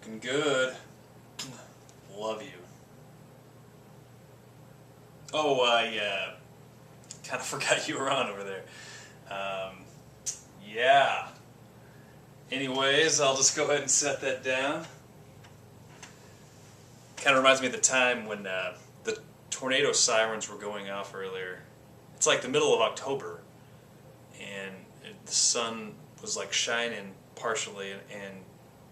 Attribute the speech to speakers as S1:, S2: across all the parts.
S1: Looking good. Love you. Oh, I kind of forgot you were on over there. Yeah. Anyways, I'll just go ahead and set that down. Kind of reminds me of the time when the tornado sirens were going off earlier. It's like the middle of October, and the sun was like shining partially, and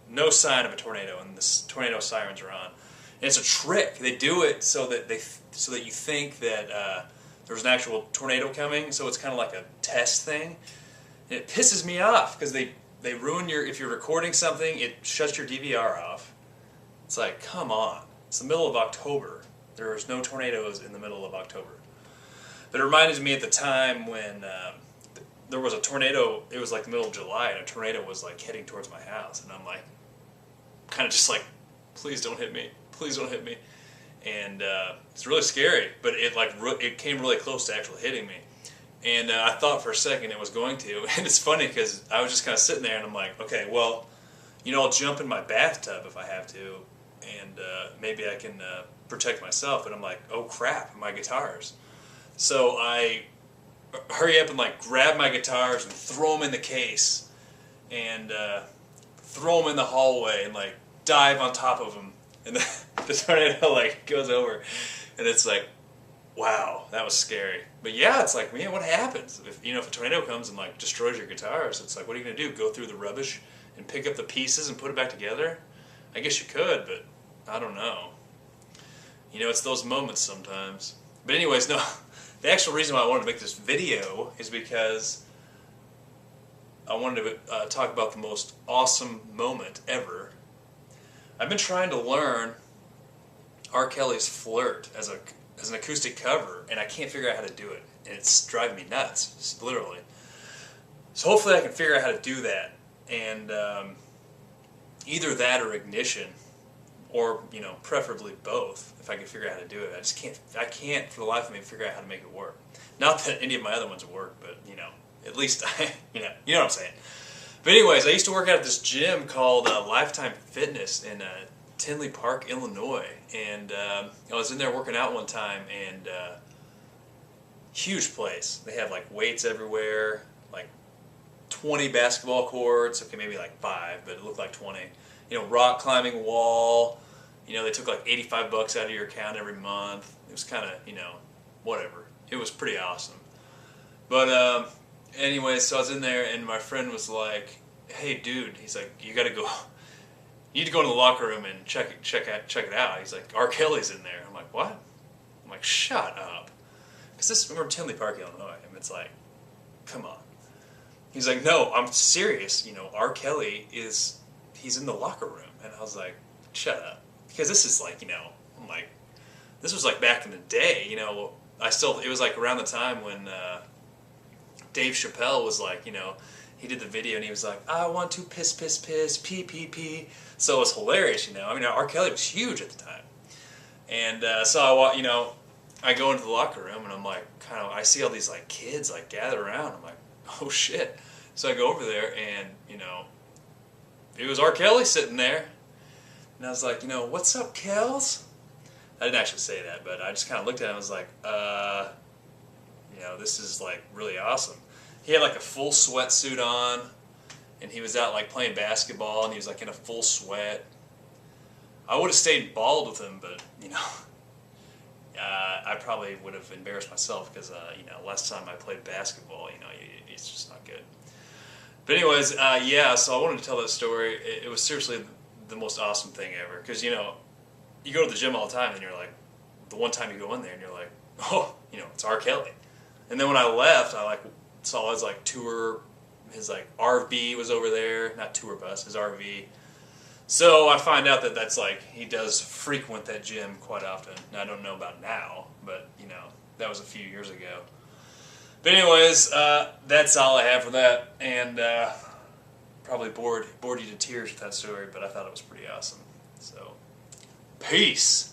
S1: no sign of a tornado, and the tornado sirens are on. And it's a trick. They do it so that you think that there's an actual tornado coming. So it's kind of like a test thing. And it pisses me off because they ruin if you're recording something, it shuts your DVR off. It's like, come on. It's the middle of October. There's no tornadoes in the middle of October. But it reminded me at the time when there was a tornado. It was like the middle of July, and a tornado was like heading towards my house, and I'm like, kind of just like, please don't hit me, please don't hit me. And it's really scary, but it came really close to actually hitting me. And I thought for a second it was going to, and it's funny because I was just kind of sitting there, and I'm like, okay, well, I'll jump in my bathtub if I have to, and maybe I can protect myself. And I'm like, oh crap, my guitars. So I hurry up and like grab my guitars and throw them in the case, and throw them in the hallway, and like dive on top of them, and the tornado like goes over, and it's like, wow, that was scary. But yeah, it's like, man, what happens if a tornado comes and like destroys your guitars? It's like, what are you gonna do? Go through the rubbish and pick up the pieces and put it back together? I guess you could, but I don't know. It's those moments sometimes. But anyways, no. The actual reason why I wanted to make this video is because I wanted to talk about the most awesome moment ever. I've been trying to learn R. Kelly's Flirt as an acoustic cover, and I can't figure out how to do it. And it's driving me nuts, literally. So hopefully I can figure out how to do that. And either that or Ignition, or preferably both, if I can figure out how to do it. I can't for the life of me figure out how to make it work. Not that any of my other ones work, but at least you know what I'm saying. But anyways, I used to work out at this gym called Lifetime Fitness in Tinley Park, Illinois, and I was in there working out one time, and huge place. They have like weights everywhere, like 20 basketball courts. Okay, maybe like 5, but it looked like 20. Rock climbing wall. They took like $85 out of your account every month. It was kind of, whatever. It was pretty awesome. But anyway, so I was in there, and my friend was like, "Hey, dude," he's like, "You gotta go. You need to go into the locker room and check it out." He's like, "R. Kelly's in there." I'm like, "What?" I'm like, "Shut up," because we're in Tinley Park, Illinois, and it's like, come on. He's like, "No, I'm serious. R. Kelly he's in the locker room," and I was like, "Shut up," because this is like, I'm like, this was like back in the day, it was like around the time when Dave Chappelle was like, he did the video and he was like, "I want to piss, piss, piss, pee, pee, pee." So it was hilarious, R. Kelly was huge at the time. And so I go into the locker room, and I'm like, I see all these like kids like gather around. I'm like, oh shit. So I go over there, and it was R. Kelly sitting there. And I was like, "What's up, Kells?" I didn't actually say that, but I just kind of looked at him and was like, this is like really awesome. He had like a full sweatsuit on, and he was out like playing basketball, and he was like in a full sweat. I would have stayed bald with him, but I probably would have embarrassed myself because last time I played basketball, it's just not good. But anyways, so I wanted to tell that story. It was seriously the most awesome thing ever, because you go to the gym all the time, and you're like, the one time you go in there, and you're like, oh, it's R. Kelly. And then when I left, I like saw his like tour, his like RV was over there, not tour bus, his RV. So I find out that that's like, he does frequent that gym quite often. Now, I don't know about now, but that was a few years ago. But anyways, that's all I have for that, and probably bored you to tears with that story, but I thought it was pretty awesome. So, peace.